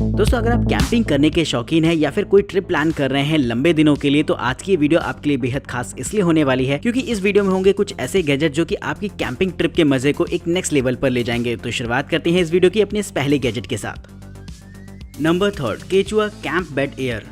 दोस्तों अगर आप कैंपिंग करने के शौकीन हैं या फिर कोई ट्रिप प्लान कर रहे हैं लंबे दिनों के लिए, तो आज की ये वीडियो आपके लिए बेहद खास इसलिए होने वाली है क्योंकि इस वीडियो में होंगे कुछ ऐसे गैजेट जो कि आपकी कैंपिंग ट्रिप के मजे को एक नेक्स्ट लेवल पर ले जाएंगे। तो शुरुआत करते हैं इस वीडियो की अपने इस पहले गैजेट के साथ। नंबर 3, केचुआ कैंप बेड एयर।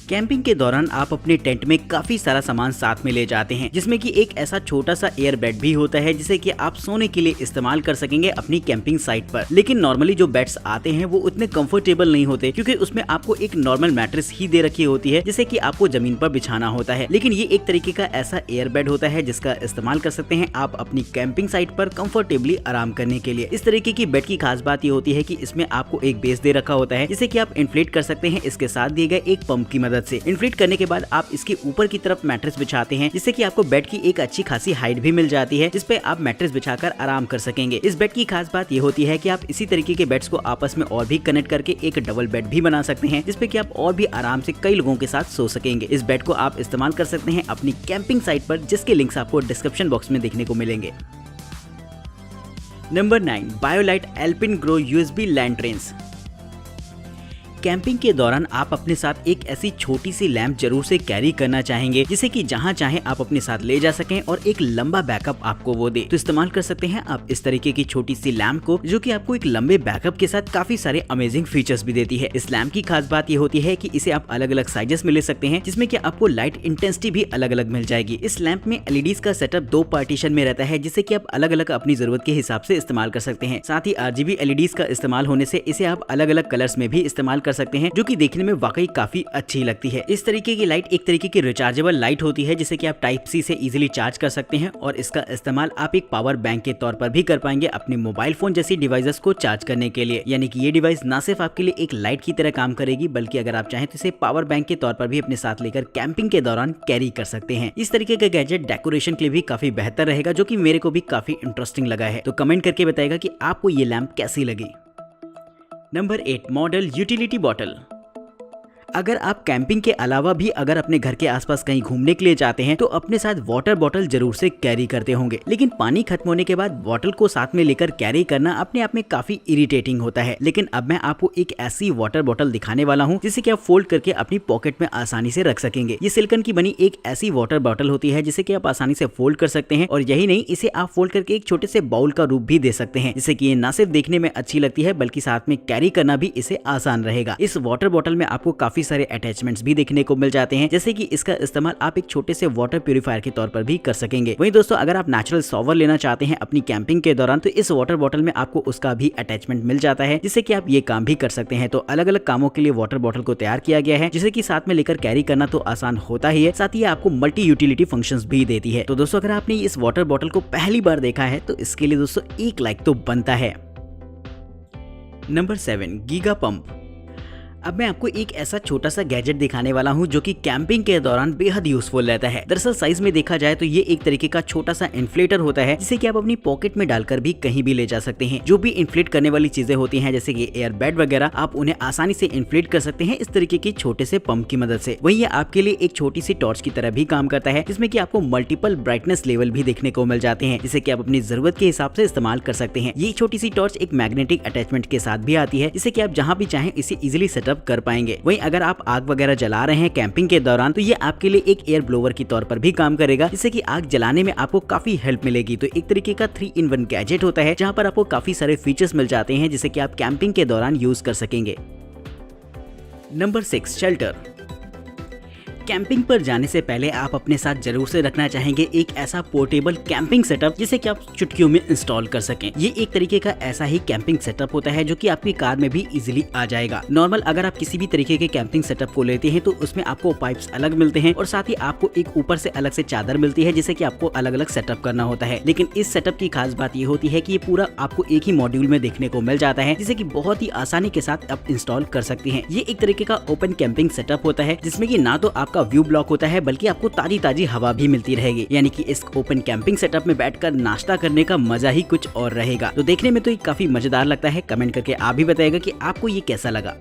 कैंपिंग के दौरान आप अपने टेंट में काफी सारा सामान साथ में ले जाते हैं, जिसमें कि एक ऐसा छोटा सा एयर बेड भी होता है जिसे कि आप सोने के लिए इस्तेमाल कर सकेंगे अपनी कैंपिंग साइट पर। लेकिन नॉर्मली जो बेड्स आते हैं वो उतने कंफर्टेबल नहीं होते क्योंकि उसमें आपको एक नॉर्मल मैट्रेस ही दे रखी होती है जिसे कि आपको जमीन पर बिछाना होता है। लेकिन ये एक तरीके का ऐसा एयर बेड होता है जिसका इस्तेमाल कर सकते हैं आप अपनी कैंपिंग साइट पर कंफर्टेबली आराम करने के लिए। इस तरीके की बेड की खास बात ये होती है कि इसमें आपको एक बेस दे रखा होता है जिसे कि आप इन्फ्लेट कर सकते हैं इसके साथ दिए गए एक पंप की मदद से। इन्फ्लेट करने के बाद आप इसके ऊपर की तरफ मैट्रेस बिछाते हैं जिससे कि आपको बेड की एक अच्छी खासी हाइट भी मिल जाती है जिसपे आप मैट्रेस बिछाकर आराम कर सकेंगे। इस बेड की खास बात ये होती है कि आप इसी तरीके के बेड्स को आपस में और भी कनेक्ट करके एक डबल बेड भी बना सकते हैं जिसपे कि आप और भी आराम से कई लोगों के साथ सो सकेंगे। इस बेड को आप इस्तेमाल कर सकते हैं अपनी कैंपिंग साइट पर, जिसके लिंक्स आपको डिस्क्रिप्शन बॉक्स में देखने को मिलेंगे। Number 9, BioLite alpine glow USB lanterns. Camping के दौरान आप अपने साथ एक ऐसी छोटी सी लैंप जरूर से कैरी करना चाहेंगे जिसे कि जहां चाहे आप अपने साथ ले जा सकें और एक लंबा बैकअप आपको वो दे। तो इस्तेमाल कर सकते हैं आप इस तरीके की छोटी सी लैंप को जो कि आपको एक लंबे बैकअप के साथ काफी सारे अमेजिंग फीचर्स भी देती है। इस लैंप की खास बात ये होती है कि इसे आप अलग अलग साइजेस में ले सकते हैं जिसमें कि आपको लाइट इंटेंसिटी भी अलग अलग मिल जाएगी। इस लैंप में एलईडीज का सेटअप 2 पार्टीशन में रहता है जिसे कि आप अलग अलग अपनी जरूरत के हिसाब से इस्तेमाल कर सकते हैं। साथ ही आरजीबी एलईडीज का इस्तेमाल होने से इसे आप अलग अलग कलर्स में भी इस्तेमाल कर सकते हैं जो कि देखने में वाकई काफी अच्छी लगती है। इस तरीके की लाइट एक तरीके की रिचार्जेबल लाइट होती है जिसे कि आप टाइप सी से इजीली चार्ज कर सकते हैं और इसका इस्तेमाल आप एक पावर बैंक के तौर पर भी कर पाएंगे अपने मोबाइल फोन जैसी डिवाइसेस को चार्ज करने के लिए। यानी कि ये डिवाइस ना सिर्फ आपके लिए एक लाइट की तरह काम करेगी बल्कि अगर आप चाहें तो इसे पावर बैंक के तौर पर भी अपने साथ लेकर कैंपिंग के दौरान कैरी कर सकते हैं। इस तरीके का गैजेट डेकोरेशन के लिए भी काफी बेहतर रहेगा जो कि मेरे को भी काफी इंटरेस्टिंग लगा है। तो कमेंट करके बताएगा कि आपको ये लैंप कैसी लगी। Number 8, model utility bottle. अगर आप कैंपिंग के अलावा भी अगर अपने घर के आसपास कहीं घूमने के लिए जाते हैं तो अपने साथ वाटर बॉटल जरूर से कैरी करते होंगे। लेकिन पानी खत्म होने के बाद बॉटल को साथ में लेकर कैरी करना अपने आप में काफी इरिटेटिंग होता है। लेकिन अब मैं आपको एक ऐसी वाटर बॉटल दिखाने वाला हूं जिसे कि आप फोल्ड करके अपनी पॉकेट में आसानी से रख सकेंगे। ये सिलिकॉन की बनी एक ऐसी वाटर बॉटल होती है जिसे कि आप आसानी से फोल्ड कर सकते हैं और यही नहीं, इसे आप फोल्ड करके एक छोटे से बाउल का रूप भी दे सकते हैं जिससे कि ये न सिर्फ देखने में अच्छी लगती है बल्कि साथ में कैरी करना भी इसे आसान रहेगा। इस वाटर बॉटल में आपको काफी सारे अटैचमेंट्स भी देखने को मिल जाते हैं जैसे कि इसका इस्तेमाल आप एक छोटे से वाटर प्यूरिफायर के तौर पर भी कर सकेंगे। वहीं दोस्तों अगर आप नेचुरल शॉवर लेना चाहते हैं अपनी कैंपिंग के दौरान तो इस वाटर बॉटल में आपको उसका भी अटैचमेंट मिल जाता है जिससे कि आप ये काम भी कर सकते हैं। तो अलग अलग कामों के लिए वाटर बॉटल को तैयार किया गया है जिसे कि साथ में लेकर कैरी करना तो आसान होता ही है, साथ ही आपको मल्टी यूटिलिटी फंक्शंस भी देती है। तो दोस्तों अगर आपने इस वाटर बॉटल को पहली बार देखा है तो इसके लिए दोस्तों एक लाइक तो बनता है। Number 7, giga pump. अब मैं आपको एक ऐसा छोटा सा गैजेट दिखाने वाला हूं जो कि कैंपिंग के दौरान बेहद यूजफुल रहता है। दरअसल साइज में देखा जाए तो ये एक तरीके का छोटा सा इन्फ्लेटर होता है जिसे कि आप अपनी पॉकेट में डालकर भी कहीं भी ले जा सकते हैं। जो भी इन्फ्लेट करने वाली चीजें होती हैं जैसे कि एयर बेड वगैरह, आप उन्हें आसानी से इन्फ्लेट कर सकते हैं इस तरीके के छोटे से पंप की मदद से। वहीं ये आपके लिए एक छोटी सी टॉर्च की तरह भी काम करता है जिसमें कि आपको मल्टीपल ब्राइटनेस लेवल भी देखने को मिल जाते हैं जिसे कि आप अपनी जरूरत के हिसाब से इस्तेमाल कर सकते हैं। ये छोटी सी टॉर्च एक मैग्नेटिक अटैचमेंट के साथ भी आती है जिसे कि आप जहां भी चाहें इसे इजिली सेटअप कर पाएंगे। अगर आप आग वगैरह जला रहे हैं कैंपिंग के दौरान तो ये आपके लिए एक एयर ब्लोवर की तौर पर भी काम करेगा जिससे कि आग जलाने में आपको काफी हेल्प मिलेगी। तो एक तरीके का 3-in-1 गैजेट होता है जहां पर आपको काफी सारे फीचर्स मिल जाते हैं जिसे कि आप कैंपिंग के दौरान यूज कर सकेंगे। Number 6, shelter. कैंपिंग पर जाने से पहले आप अपने साथ जरूर से रखना चाहेंगे एक ऐसा पोर्टेबल कैंपिंग सेटअप जिसे कि आप चुटकियों में इंस्टॉल कर सकें। ये एक तरीके का ऐसा ही कैंपिंग सेटअप होता है जो कि आपकी कार में भी इजीली आ जाएगा। नॉर्मल अगर आप किसी भी तरीके के कैंपिंग सेटअप को लेते हैं तो उसमें आपको पाइप्स अलग मिलते हैं और साथ ही आपको एक ऊपर से अलग से चादर मिलती है जिसे कि आपको अलग अलग सेटअप करना होता है। लेकिन इस सेटअप की खास बात ये होती है कि ये पूरा आपको एक ही मॉड्यूल में देखने को मिल जाता है जिसे कि बहुत ही आसानी के साथ आप इंस्टॉल कर सकते हैं। ये एक तरीके का ओपन कैंपिंग सेटअप होता है जिसमें कि ना तो आपका व्यू ब्लॉक होता है बल्कि आपको ताजी ताजी हवा भी मिलती रहेगी। यानी कि इस ओपन कैंपिंग सेटअप में बैठकर नाश्ता करने का मजा ही कुछ और रहेगा। तो देखने में तो ये काफी मजेदार लगता है। कमेंट करके आप भी बताइएगा कि आपको ये कैसा लगा।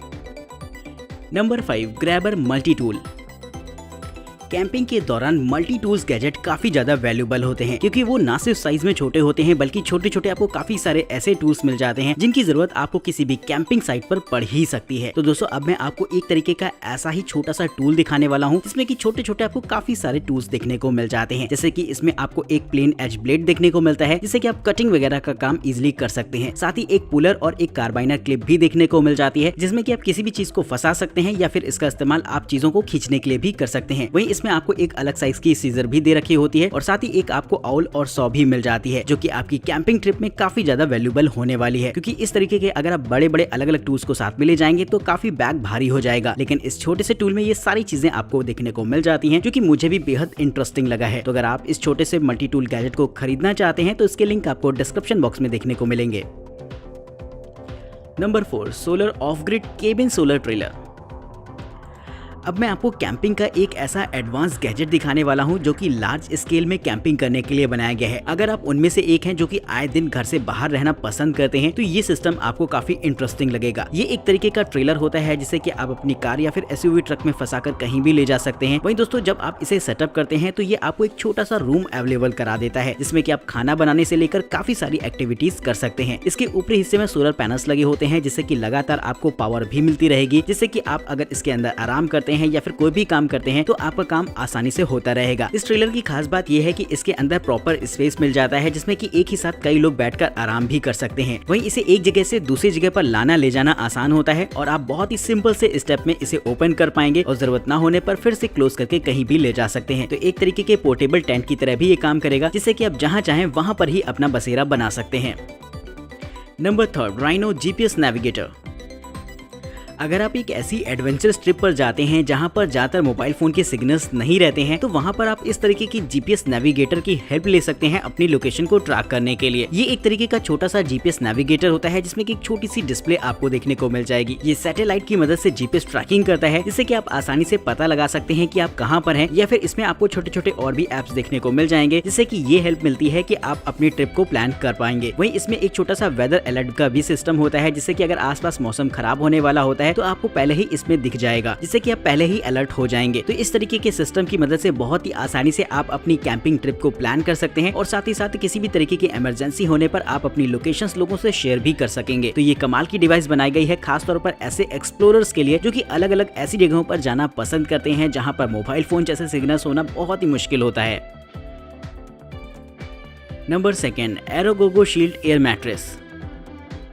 Number 5, grabber multi tool. Camping के दौरान मल्टी टूल्स गैजेट काफी ज्यादा वैल्यूबल होते हैं, क्योंकि वो ना सिर्फ साइज में छोटे होते हैं बल्कि छोटे छोटे आपको काफी सारे ऐसे टूल्स मिल जाते हैं जिनकी जरूरत आपको किसी भी कैंपिंग साइट पर पड़ ही सकती है। तो दोस्तों अब मैं आपको एक तरीके का ऐसा ही छोटा सा टूल दिखाने वाला हूँ जिसमें कि छोटे छोटे आपको काफी सारे टूल्स देखने को मिल जाते हैं। जैसे कि इसमें आपको एक प्लेन एज ब्लेड देखने को मिलता है जिससे कि आप कटिंग वगैरह का काम इजिली कर सकते हैं। साथ ही एक पुलर और एक कार्बाइनर क्लिप भी देखने को मिल जाती है जिसमें कि आप किसी भी चीज को फंसा सकते हैं या फिर इसका इस्तेमाल आप चीजों को खींचने के लिए भी कर सकते हैं। वहीं इसमें आपको एक अलग साइज की सीजर भी दे रखी होती है और साथ ही एक आपको आउल और सॉ भी मिल जाती है जो कि आपकी कैंपिंग ट्रिप में काफी ज्यादा वैल्यूबल होने वाली है, क्योंकि इस तरीके के अगर आप बड़े बड़े अलग अलग टूल्स को साथ में ले जाएंगे तो काफी बैग भारी हो जाएगा। लेकिन इस छोटे से टूल में ये सारी चीजें आपको देखने को मिल जाती हैं जो कि मुझे भी बेहद इंटरेस्टिंग लगा है। तो अगर आप इस छोटे से मल्टी टूल गैजेट को खरीदना चाहते हैं तो इसके लिंक आपको डिस्क्रिप्शन बॉक्स में देखने को मिलेंगे। Number 4, solar of grid cabin solar trailer. अब मैं आपको कैंपिंग का एक ऐसा एडवांस गैजेट दिखाने वाला हूं जो कि लार्ज स्केल में कैंपिंग करने के लिए बनाया गया है। अगर आप उनमें से एक हैं जो कि आए दिन घर से बाहर रहना पसंद करते हैं तो ये सिस्टम आपको काफी इंटरेस्टिंग लगेगा। ये एक तरीके का ट्रेलर होता है जिसे कि आप अपनी कार या फिर एसयूवी ट्रक में फंसाकर कहीं भी ले जा सकते हैं। वहीं दोस्तों जब आप इसे सेटअप करते हैं तो ये आपको एक छोटा सा रूम अवेलेबल करा देता है जिसमें कि आप खाना बनाने से लेकर काफी सारी एक्टिविटीज कर सकते हैं। इसके ऊपरी हिस्से में सोलर पैनल्स लगे होते हैं जिससे कि लगातार आपको पावर भी मिलती रहेगी, जिससे कि आप अगर इसके अंदर आराम करते हैं या फिर कोई भी काम करते हैं तो आपका काम आसानी से होता रहेगा। इस ट्रेलर की खास बात यह है कि इसके अंदर प्रॉपर स्पेस मिल जाता है जिसमें कि एक ही साथ कई लोग बैठकर आराम भी कर सकते हैं। वहीं इसे एक जगह से दूसरी जगह पर लाना ले जाना आसान होता है और आप बहुत ही सिंपल से स्टेप में इसे ओपन कर पाएंगे और जरूरत ना होने पर फिर से क्लोज करके कहीं भी ले जा सकते हैं। तो एक तरीके के पोर्टेबल टेंट की तरह भी ये काम करेगा जिससे कि आप जहां चाहें वहां पर ही अपना बसेरा बना सकते हैं। Number 3, rhino GPS navigator. अगर आप एक ऐसी एडवेंचरस ट्रिप पर जाते हैं जहां पर ज्यादातर मोबाइल फोन के सिग्नल्स नहीं रहते हैं तो वहां पर आप इस तरीके की जीपीएस नेविगेटर की हेल्प ले सकते हैं अपनी लोकेशन को ट्रैक करने के लिए। ये एक तरीके का छोटा सा जीपीएस नेविगेटर होता है जिसमें कि एक छोटी सी डिस्प्ले आपको देखने को मिल जाएगी। ये सैटेलाइट की मदद से जीपीएस ट्रैकिंग करता है जिससे कि आप आसानी से पता लगा सकते हैं कि आप कहां पर हैं, या फिर इसमें आपको छोटे छोटे और भी एप्स देखने को मिल जाएंगे जिससे कि ये हेल्प मिलती है कि आप अपनी ट्रिप को प्लान कर पाएंगे। वहीं इसमें एक छोटा सा वेदर अलर्ट का भी सिस्टम होता है जिससे कि अगर आसपास मौसम खराब होने वाला होता है तो आपको पहले ही इसमें दिख जाएगा जिससे कि आप पहले ही अलर्ट हो जाएंगे। तो इस तरीके के सिस्टम की मदद से बहुत ही आसानी से आप अपनी कैंपिंग ट्रिप को प्लान कर सकते हैं और साथ ही साथ किसी भी तरीके की इमरजेंसी होने पर आप अपनी लोकेशंस लोगों से शेयर भी कर सकेंगे। तो ये कमाल की डिवाइस बनाई गई है खास तौर पर ऐसे एक्सप्लोरर्स के लिए जो कि अलग अलग ऐसी जगहों पर जाना पसंद करते हैं जहां पर मोबाइल फोन जैसे सिग्नल्स होना बहुत ही मुश्किल होता है। Number 2, Aerogogo shield air mattress.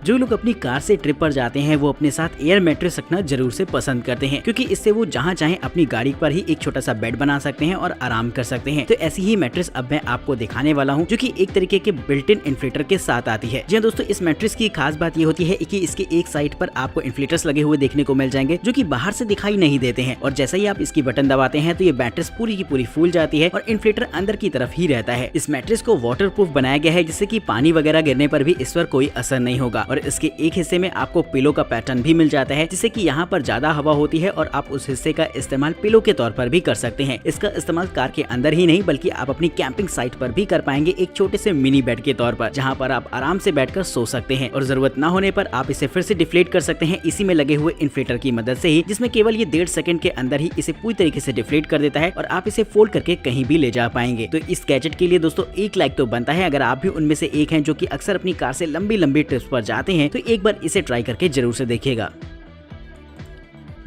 जो लोग अपनी कार से ट्रिप पर जाते हैं वो अपने साथ एयर मैट्रेस रखना जरूर से पसंद करते हैं, क्योंकि इससे वो जहां चाहें अपनी गाड़ी पर ही एक छोटा सा बेड बना सकते हैं और आराम कर सकते हैं। तो ऐसी ही मैट्रेस अब मैं आपको दिखाने वाला हूं जो कि एक तरीके के बिल्ट इन इन्फ्लेटर के साथ आती है। जी दोस्तों, इस मैट्रेस की खास बात ये होती है कि इसके एक साइड पर आपको इन्फ्लेटर्स लगे हुए देखने को मिल जाएंगे जो कि बाहर से दिखाई नहीं देते हैं, और जैसे ही आप इसकी बटन दबाते हैं तो ये मैट्रेस पूरी की पूरी फूल जाती है और इन्फ्लेटर अंदर की तरफ ही रहता है। इस मैट्रेस को वाटर प्रूफ बनाया गया है जिससे कि पानी वगैरह गिरने पर भी इस पर कोई असर नहीं होगा, और इसके एक हिस्से में आपको पिलो का पैटर्न भी मिल जाता है जिससे कि यहाँ पर ज्यादा हवा होती है और आप उस हिस्से का इस्तेमाल पिलो के तौर पर भी कर सकते हैं। इसका इस्तेमाल कार के अंदर ही नहीं बल्कि आप अपनी कैंपिंग साइट पर भी कर पाएंगे एक छोटे से मिनी बेड के तौर पर, जहाँ पर आप आराम से बैठकर सो सकते हैं और जरूरत ना होने पर आप इसे फिर से डिफ्लेट कर सकते हैं इसी में लगे हुए इन्फ्लेटर की मदद से ही, जिसमें केवल ये 1.5 सेकंड के अंदर ही इसे पूरी तरीके से डिफ्लेट कर देता है और आप इसे फोल्ड करके कहीं भी ले जा पाएंगे। तो इस गैजेट के लिए दोस्तों एक लाइक तो बनता है। अगर आप भी उनमें से एक हैं जो कि अक्सर अपनी कार से लंबी लंबी ट्रिप्स पर जाते हैं तो एक बार इसे ट्राई करके जरूर से देखिएगा।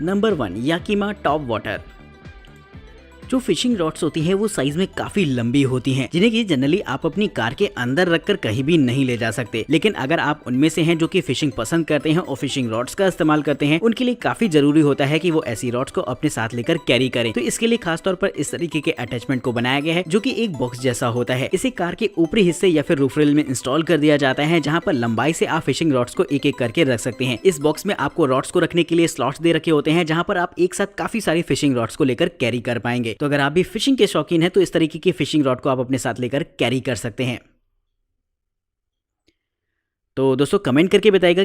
Number 1, Yakima top water. जो फिशिंग रॉड्स होती है वो साइज में काफी लंबी होती हैं, जिन्हें कि जनरली आप अपनी कार के अंदर रखकर कहीं भी नहीं ले जा सकते। लेकिन अगर आप उनमें से हैं जो कि फिशिंग पसंद करते हैं और फिशिंग रॉड्स का इस्तेमाल करते हैं, उनके लिए काफी जरूरी होता है कि वो ऐसी रॉड्स को अपने साथ लेकर कैरी करें। तो इसके लिए खास तौर पर इस तरीके के अटैचमेंट को बनाया गया है जो कि एक बॉक्स जैसा होता है। इसे कार के ऊपरी हिस्से या फिर रूफ रेल में इंस्टॉल कर दिया जाता है, जहाँ पर लंबाई से आप फिशिंग रॉड्स को एक एक करके रख सकते हैं। इस बॉक्स में आपको रॉड्स को रखने के लिए स्लॉट्स दे रखे होते हैं, जहाँ पर आप एक साथ काफी सारी फिशिंग रॉड्स को लेकर कैरी कर पाएंगे। तो अगर आप भी फिशिंग के शौकीन हैं तो इस तरीके की फिशिंग रॉड को आप अपने साथ लेकर कैरी कर सकते हैं। तो दोस्तों कमेंट करके बताइएगा